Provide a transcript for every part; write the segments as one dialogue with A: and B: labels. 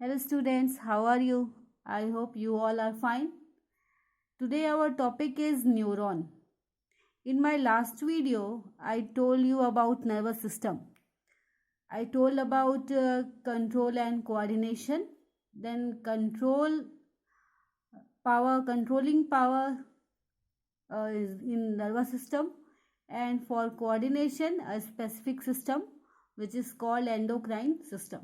A: Hello students, how are you? I hope you all are fine. Today our topic is neuron. In my last video, I told you about nervous system. I told about control and coordination. Then controlling power is in nervous system, and for coordination a specific system which is called endocrine system.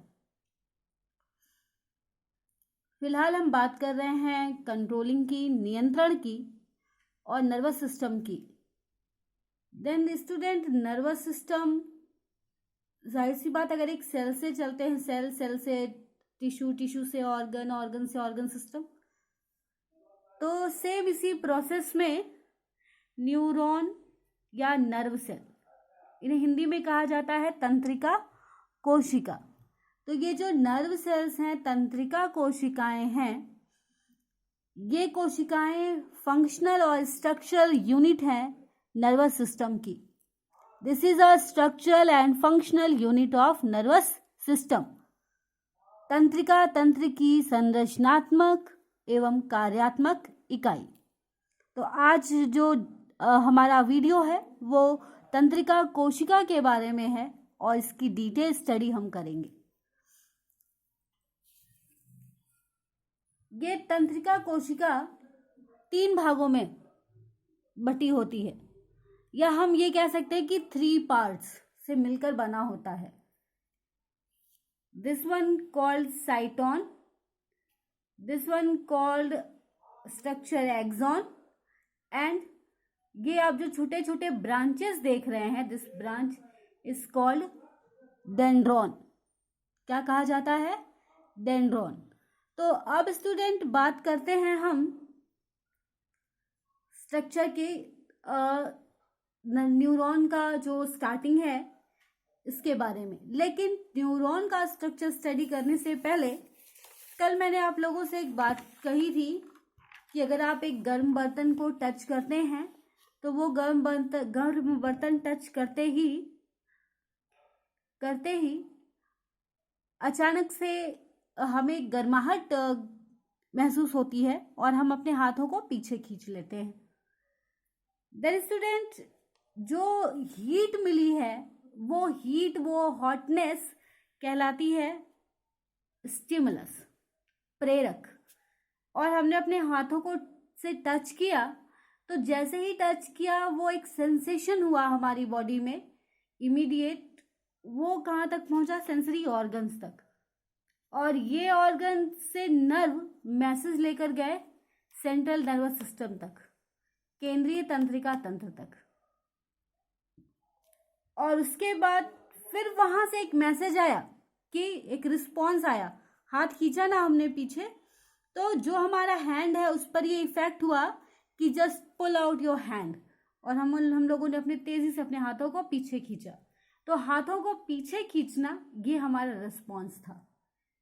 A: फिलहाल हम बात कर रहे हैं controlling की, नियंत्रण की और नर्वस सिस्टम की. देन स्टूडेंट, नर्वस सिस्टम जाहिर सी बात, अगर एक सेल से चलते हैं, सेल से टिश्यू, टिश्यू से ऑर्गन, ऑर्गन से ऑर्गन सिस्टम, तो सेम इसी प्रोसेस में न्यूरॉन या नर्व सेल, इन्हें हिंदी में कहा जाता है तंत्रिका कोशिका. तो ये जो नर्व सेल्स हैं, तंत्रिका कोशिकाएं हैं, ये कोशिकाएं फंक्शनल और स्ट्रक्चरल यूनिट हैं नर्वस सिस्टम की. This is a structural and functional unit of nervous system. तंत्रिका तंत्र की संरचनात्मक एवं कार्यात्मक इकाई. तो आज जो हमारा वीडियो है वो तंत्रिका कोशिका के बारे में है और इसकी डिटेल स्टडी हम करेंगे. ये तंत्रिका कोशिका 3 भागों में बटी होती है, या हम ये कह सकते हैं कि 3 पार्ट्स से मिलकर बना होता है. This one called cyton, this one called structure axon, and ये आप जो छोटे छोटे ब्रांचेस देख रहे हैं, this branch is called dendron. क्या कहा जाता है? डेंड्रॉन. तो अब स्टूडेंट बात करते हैं हम स्ट्रक्चर के, न्यूरॉन का जो स्टार्टिंग है इसके बारे में. लेकिन न्यूरॉन का स्ट्रक्चर स्टडी करने से पहले कल मैंने आप लोगों से एक बात कही थी कि अगर आप एक गर्म बर्तन को टच करते हैं तो वो गर्म बर्तन टच करते ही अचानक से हमें गर्माहट महसूस होती है और हम अपने हाथों को पीछे खींच लेते हैं. देन स्टूडेंट, जो हीट मिली है वो हॉटनेस कहलाती है स्टिमुलस, प्रेरक. और हमने अपने हाथों को से टच किया, तो जैसे ही टच किया वो एक सेंसेशन हुआ हमारी बॉडी में, इमीडिएट. वो कहाँ तक पहुंचा? सेंसरी ऑर्गन्स तक. और ये ऑर्गन से नर्व मैसेज लेकर गए सेंट्रल नर्वस सिस्टम तक, केंद्रीय तंत्रिका तंत्र तक. और उसके बाद फिर वहां से एक मैसेज आया कि एक रिस्पॉन्स आया. हाथ खींचा ना हमने पीछे, तो जो हमारा हैंड है उस पर ये इफेक्ट हुआ कि just pull out your hand, और हम लोगों ने अपने तेजी से अपने हाथों को पीछे खींचा. तो हाथों को पीछे खींचना ये हमारा रिस्पॉन्स था.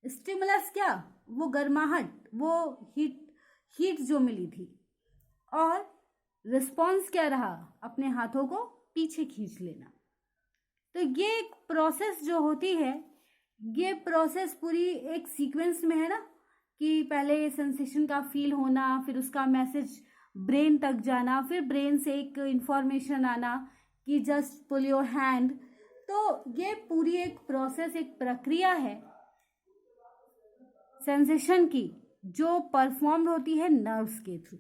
A: स्टिमुलस क्या? वो गर्माहट, वो हीट जो मिली थी. और रिस्पॉन्स क्या रहा? अपने हाथों को पीछे खींच लेना. तो ये एक प्रोसेस जो होती है, ये प्रोसेस पूरी एक सीक्वेंस में है ना, कि पहले सेंसेशन का फील होना, फिर उसका मैसेज ब्रेन तक जाना, फिर ब्रेन से एक इंफॉर्मेशन आना कि जस्ट पुल योर हैंड. तो ये पूरी एक प्रोसेस, एक प्रक्रिया है सेंसेशन की, जो परफॉर्म होती है नर्व्स के थ्रू.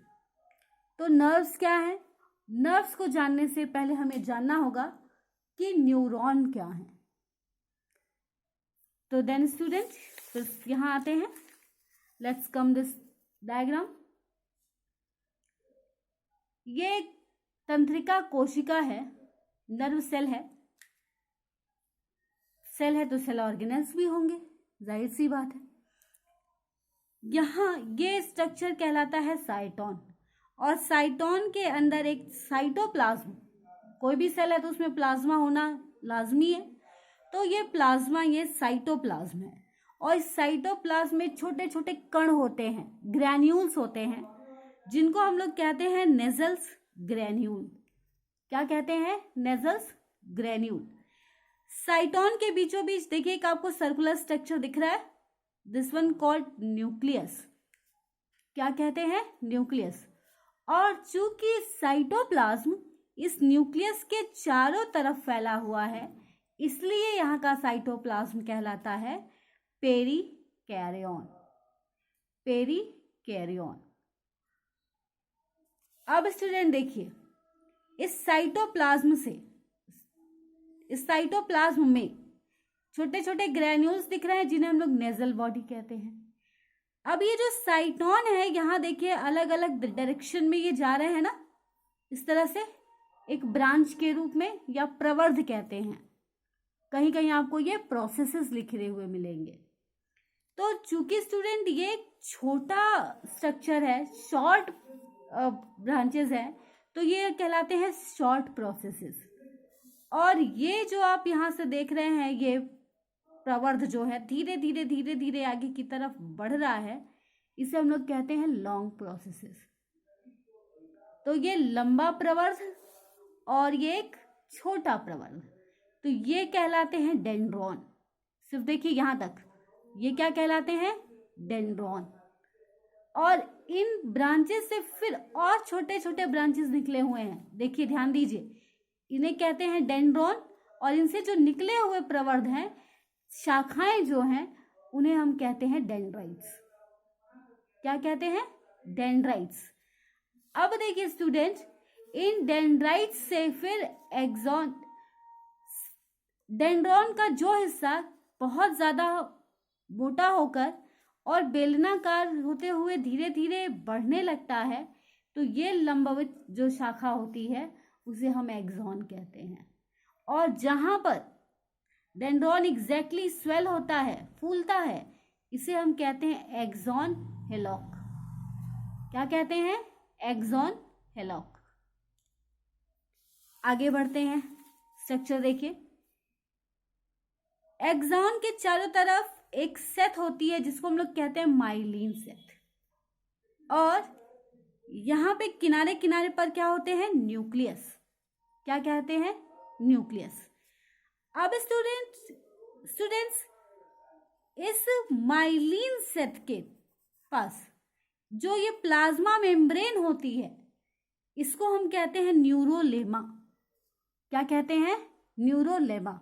A: तो नर्व्स क्या है? नर्व्स को जानने से पहले हमें जानना होगा कि न्यूरॉन क्या है. तो देन स्टूडेंट, तो यहां आते हैं. Let's come this diagram. ये तंत्रिका कोशिका है, नर्व सेल है. सेल है तो सेल ऑर्गेनेल्स भी होंगे, जाहिर सी बात है. यहाँ ये स्ट्रक्चर कहलाता है साइटोन, और साइटोन के अंदर एक साइटोप्लाज्म, कोई भी सेल है तो उसमें प्लाज्मा होना लाजमी है. तो ये प्लाज्मा, ये साइटोप्लाज्म है. और इस साइटोप्लाज्म में छोटे छोटे कण होते हैं, ग्रैन्यूल्स होते हैं, जिनको हम लोग कहते हैं नेजल्स ग्रैन्यूल. क्या कहते हैं? Nasals granule. साइटोन के बीचों बीच देखिए एक आपको सर्कुलर स्ट्रक्चर दिख रहा है, दिस वन कॉल्ड न्यूक्लियस। क्या कहते हैं? न्यूक्लियस। और चूंकि साइटोप्लाज्म इस न्यूक्लियस के चारों तरफ फैला हुआ है, इसलिए यहाँ का साइटोप्लाज्म कहलाता है पेरिकैरियोन। पेरिकैरियोन। अब स्टूडेंट देखिए, इस साइटोप्लाज्म में छोटे छोटे ग्रैन्यूल्स दिख रहे हैं जिन्हें हम लोग नेजल बॉडी कहते हैं। अब ये जो साइटोन है, यहाँ देखिए अलग अलग डायरेक्शन में ये जा रहे हैं ना, इस तरह से एक ब्रांच के रूप में, या प्रवर्ध कहते हैं। कहीं कहीं आपको ये प्रोसेसेस लिखे हुए मिलेंगे। तो चूंकि स्टूडेंट ये छोटा स्ट्रक्चर है, शॉर्ट ब्रांचेस है, तो ये कहलाते हैं शॉर्ट प्रोसेसेस। और ये जो आप यहाँ से देख रहे हैं, ये प्रवर्ध जो है धीरे धीरे धीरे धीरे आगे की तरफ बढ़ रहा है, इसे हम लोग कहते हैं लॉन्ग प्रोसेसेस। तो ये लंबा प्रवर्ध और ये एक छोटा प्रवर्ध, तो ये कहलाते हैं डेंड्रॉन। सिर्फ देखिए यहाँ तक, ये क्या कहलाते हैं? डेंड्रॉन। और इन ब्रांचेस से फिर और छोटे छोटे ब्रांचेस निकले हुए हैं, देखिए ध्यान दीजिए, इन्हें कहते हैं डेंड्रॉन। और इनसे जो निकले हुए प्रवर्ध हैं, शाखाएं जो हैं, उन्हें हम कहते हैं डेंड्राइट्स। क्या कहते हैं? डेंड्राइट्स। अब देखिए स्टूडेंट, इन डेंड्राइट्स से फिर एक्सॉन, डेंड्रॉन का जो हिस्सा बहुत ज्यादा मोटा होकर और बेलनाकार होते हुए धीरे धीरे बढ़ने लगता है, तो ये लंबवत जो शाखा होती है उसे हम एक्सॉन कहते हैं। और जहां पर डेंड्रॉन एग्जैक्टली स्वेल होता है, फूलता है, इसे हम कहते हैं एक्सॉन हेलॉक। क्या कहते हैं? एक्सॉन हेलॉक। आगे बढ़ते हैं, स्ट्रक्चर देखिए। एक्सॉन के चारों तरफ एक सेट होती है जिसको हम लोग कहते हैं माइलिन सेट। और यहाँ पे किनारे किनारे पर क्या होते हैं? न्यूक्लियस। क्या कहते हैं? न्यूक्लियस। अब स्टूडेंट्स इस माइलिन सेट के पास जो ये प्लाज्मा मेम्ब्रेन होती है, इसको हम कहते हैं न्यूरोलेमा। क्या कहते हैं? न्यूरोलेमा।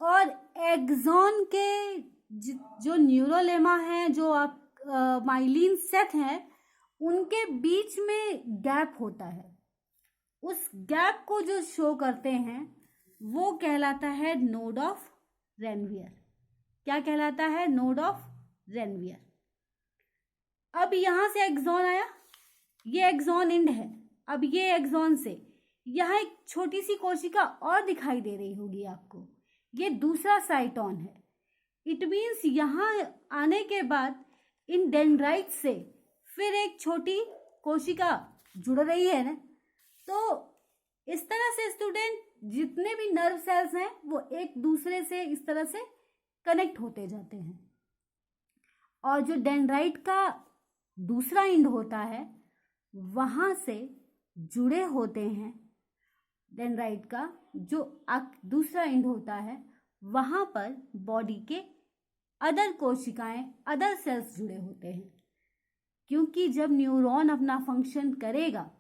A: और एक्सॉन के जो न्यूरोलेमा है, जो आप माइलिन सेट है, उनके बीच में गैप होता है। उस गैप को जो शो करते हैं वो कहलाता है नोड ऑफ रेनवियर। क्या कहलाता है? Node of Ranvier. अब यहां से एक्सॉन आया, ये एक्सॉन एंड है। अब ये एक्सॉन से यहाँ एक छोटी सी कोशिका और दिखाई दे रही होगी आपको, ये दूसरा साइटोन है। इट मीन्स यहाँ आने के बाद इन डेंड्राइट से फिर एक छोटी कोशिका जुड़ रही है ना। तो इस तरह से स्टूडेंट जितने भी नर्व सेल्स हैं वो एक दूसरे से इस तरह से कनेक्ट होते जाते हैं। और जो डेंड्राइट का दूसरा एंड होता है, वहां से जुड़े होते हैं, डेंड्राइट का जो दूसरा एंड होता है, वहां पर बॉडी के अदर कोशिकाएं, अदर सेल्स जुड़े होते हैं। क्योंकि जब न्यूरॉन अपना फंक्शन करेगा,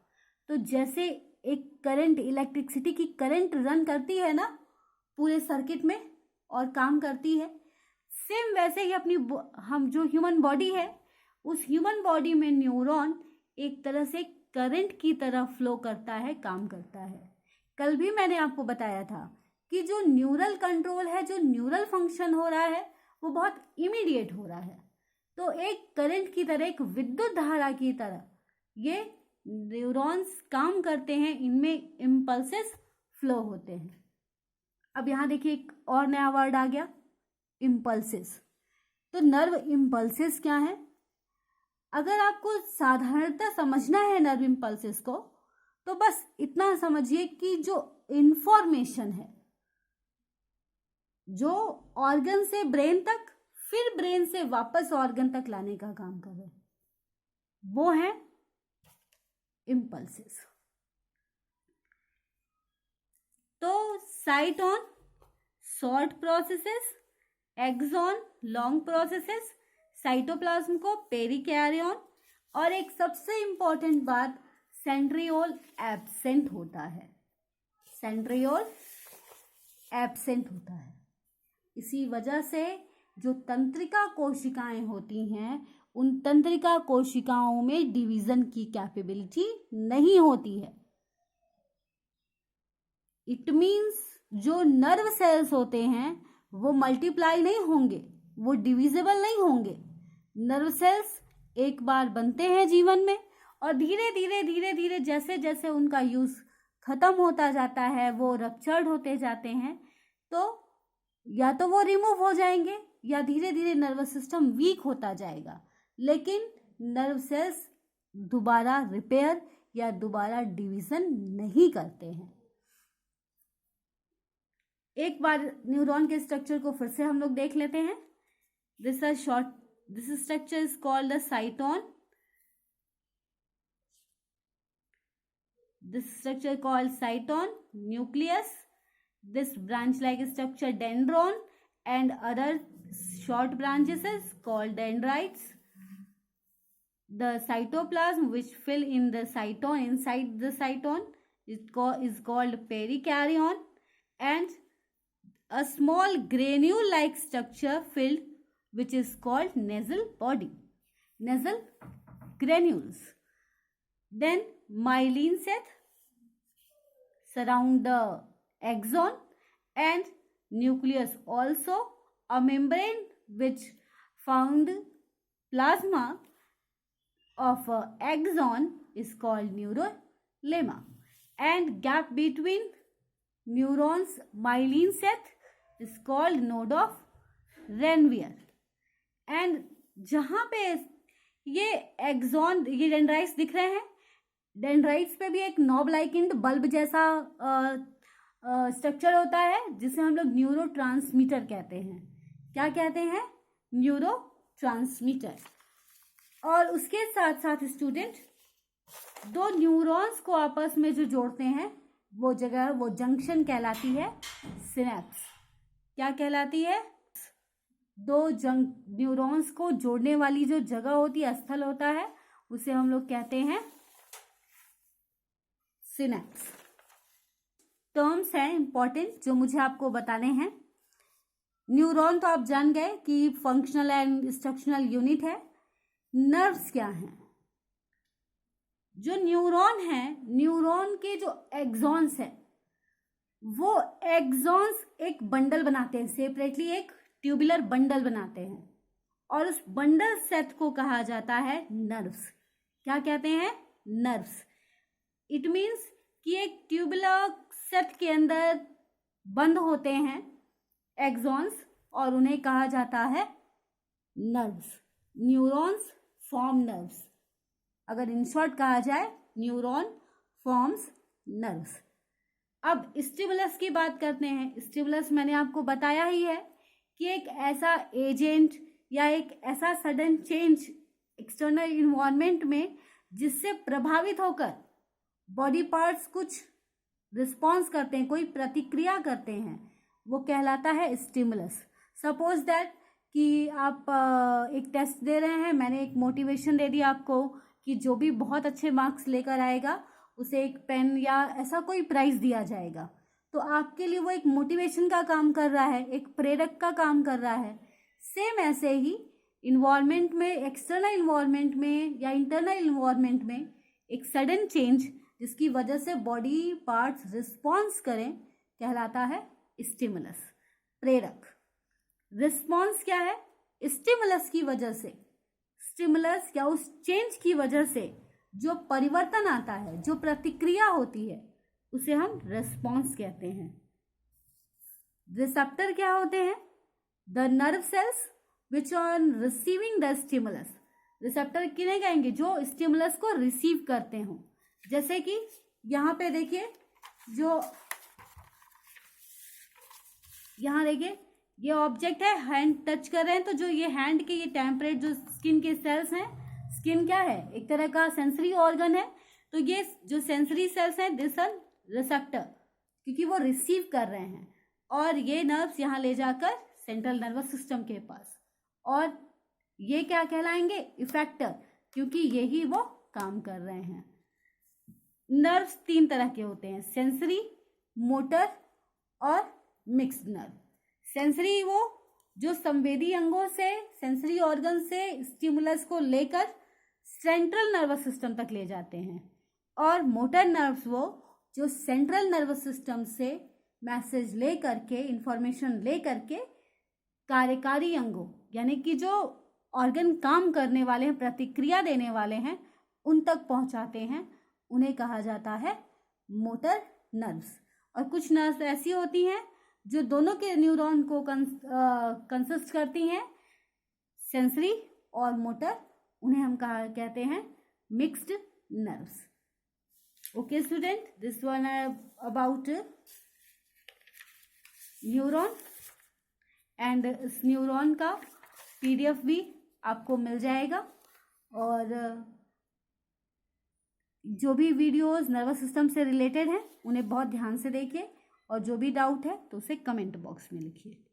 A: तो जैसे एक करंट, इलेक्ट्रिसिटी की करंट रन करती है ना पूरे सर्किट में और काम करती है, सेम वैसे ही अपनी हम जो ह्यूमन बॉडी है, उस ह्यूमन बॉडी में न्यूरॉन एक तरह से करंट की तरह फ्लो करता है, काम करता है। कल भी मैंने आपको बताया था कि जो न्यूरल कंट्रोल है, जो न्यूरल फंक्शन हो रहा है, वो बहुत इमीडिएट हो रहा है। तो एक करंट की तरह, एक विद्युत धारा की तरह ये न्यूरॉन्स काम करते हैं, इनमें इम्पल्सेस फ्लो होते हैं। अब यहाँ देखिए एक और नया वर्ड आ गया, इम्पल्सेस। तो नर्व इम्पल्सेस क्या है? अगर आपको साधारणतः समझना है नर्व इम्पल्सेस को, तो बस इतना समझिए कि जो इंफॉर्मेशन है, जो ऑर्गन से ब्रेन तक, फिर ब्रेन से वापस ऑर्गन तक लाने का काम कर रहे हैं, वो है इम्पल्सेस। तो cyton short processes axon long processes, cytoplasm को पेरिकैरियन, और एक सबसे इंपॉर्टेंट बात, सेंट्रियोल एब्सेंट होता है। सेंट्रियोल एब्सेंट होता है। इसी वजह से जो तंत्रिका कोशिकाएं होती हैं, उन तंत्रिका कोशिकाओं में डिवीजन की कैपेबिलिटी नहीं होती है। इट मीन्स जो नर्व सेल्स होते हैं वो मल्टीप्लाई नहीं होंगे, वो डिविजिबल नहीं होंगे। नर्व सेल्स एक बार बनते हैं जीवन में, और धीरे धीरे जैसे जैसे उनका यूज खत्म होता जाता है, वो रप्चर्ड होते जाते हैं, तो या तो वो रिमूव हो जाएंगे या धीरे धीरे नर्वस सिस्टम वीक होता जाएगा। लेकिन नर्व सेल्स दोबारा रिपेयर या दोबारा डिवीजन नहीं करते हैं। एक बार न्यूरॉन के स्ट्रक्चर को फिर से हम लोग देख लेते हैं। This structure is called the साइटोन। This structure called cyton, nucleus, this branch-like structure dendron, and other short branches is called dendrites. The cytoplasm which fill in the cyton, inside the cyton, is called perikaryon, and a small granule-like structure filled, which is called nasal body, nasal granules. Then myelin sheath surround the axon and nucleus, also a membrane which found plasma of axon is called neurolemma, and gap between neurons myelin sheath is called node of Ranvier. and जहाँ पे ये axon, ये dendrites दिख रहे हैं, dendrites पे भी एक नॉब लाइकेंड बल्ब जैसा स्ट्रक्चर होता है जिसे हम लोग न्यूरोट्रांसमीटर कहते हैं। क्या कहते हैं? न्यूरोट्रांसमीटर। और उसके साथ साथ स्टूडेंट, दो न्यूरॉन्स को आपस में जो जोड़ते हैं वो जगह, वो जंक्शन कहलाती है सिनेप्स। क्या कहलाती है? दो न्यूरॉन्स को जोड़ने वाली जो जगह होती है, स्थल होता है, उसे हम लोग कहते हैं सिनेप्स। टर्म्स हैं इंपॉर्टेंट जो मुझे आपको बताने हैं। न्यूरॉन तो आप जान गए कि फंक्शनल एंड इंस्ट्रक्शनल यूनिट है। नर्व्स क्या हैं? जो न्यूरॉन है, न्यूरॉन के जो एक्सॉन्स है, वो एक्सॉन्स एक बंडल बनाते हैं, सेपरेटली एक ट्यूबुलर बंडल बनाते हैं, और उस बंडल सेट को कहा जाता है नर्व्स। क्या कहते हैं? नर्व्स। इट मीन्स कि एक ट्यूबुलर सेट के अंदर बंद होते हैं एक्सॉन्स, और उन्हें कहा जाता है नर्व्स। Neurons form nerves. अगर इन शॉर्ट कहा जाए, न्यूरॉन फॉर्म्स नर्व्स। अब स्टिमुलस की बात करते हैं। स्टिमुलस मैंने आपको बताया ही है कि एक ऐसा एजेंट या एक ऐसा सडन चेंज एक्सटर्नल इन्वायरमेंट में जिससे प्रभावित होकर बॉडी पार्ट्स कुछ रिस्पॉन्स करते हैं, कोई प्रतिक्रिया करते हैं, वो कहलाता है स्टिमुलस। सपोज दैट कि आप एक टेस्ट दे रहे हैं, मैंने एक मोटिवेशन दे दी आपको कि जो भी बहुत अच्छे मार्क्स लेकर आएगा उसे एक पेन या ऐसा कोई प्राइज दिया जाएगा, तो आपके लिए वो एक मोटिवेशन का काम कर रहा है, एक प्रेरक का काम कर रहा है। सेम ऐसे ही इन्वायरमेंट में, एक्सटर्नल इन्वायरमेंट में या इंटरनल इन्वायरमेंट में एक सडन चेंज जिसकी वजह से बॉडी पार्ट्स रिस्पॉन्स करें कहलाता है स्टिमुलस, प्रेरक। रिस्पॉन्स क्या है? स्टिमुलस की वजह से, स्टिमुलस या उस चेंज की वजह से जो परिवर्तन आता है, जो प्रतिक्रिया होती है, उसे हम रिस्पॉन्स कहते हैं। रिसेप्टर क्या होते हैं? The nerve cells which on receiving the stimulus. Receptor किन्हें कहेंगे? जो स्टिमुलस को रिसीव करते हो। जैसे कि यहाँ पे देखिए, जो यहाँ देखिए ये ऑब्जेक्ट है, हैंड टच कर रहे हैं, तो जो ये हैंड के ये टेम्परेट जो स्किन के सेल्स हैं, स्किन क्या है? एक तरह का सेंसरी ऑर्गन है, तो ये जो सेंसरी सेल्स हैं दिस आर रिसेप्टर, क्योंकि वो रिसीव कर रहे हैं, और ये नर्व्स यहाँ ले जाकर सेंट्रल नर्वस सिस्टम के पास, और ये क्या कहलाएंगे, इफेक्टर, क्योंकि यही वो काम कर रहे हैं। नर्व्स 3 तरह के होते हैं, सेंसरी, मोटर और मिक्स्ड नर्व। सेंसरी वो जो संवेदी अंगों से, सेंसरी ऑर्गन से स्टिमुलस को लेकर सेंट्रल नर्वस सिस्टम तक ले जाते हैं, और मोटर नर्व्स वो जो सेंट्रल नर्वस सिस्टम से मैसेज ले करके, इंफॉर्मेशन ले करके कार्यकारी अंगों, यानी कि जो ऑर्गन काम करने वाले हैं, प्रतिक्रिया देने वाले हैं, उन तक पहुंचाते हैं। उन्हें कहा जाता है मोटर नर्व्स। और कुछ नर्व्स ऐसी होती हैं जो दोनों के न्यूरॉन को कंसिस्ट करती हैं, सेंसरी और मोटर, उन्हें हम कहते हैं mixed nerves. Okay student, this one about neuron, and इस न्यूरॉन का पीडीएफ भी आपको मिल जाएगा। और जो भी वीडियोस नर्वस सिस्टम से रिलेटेड हैं उन्हें बहुत ध्यान से देखिए, और जो भी डाउट है तो उसे कमेंट बॉक्स में लिखिए।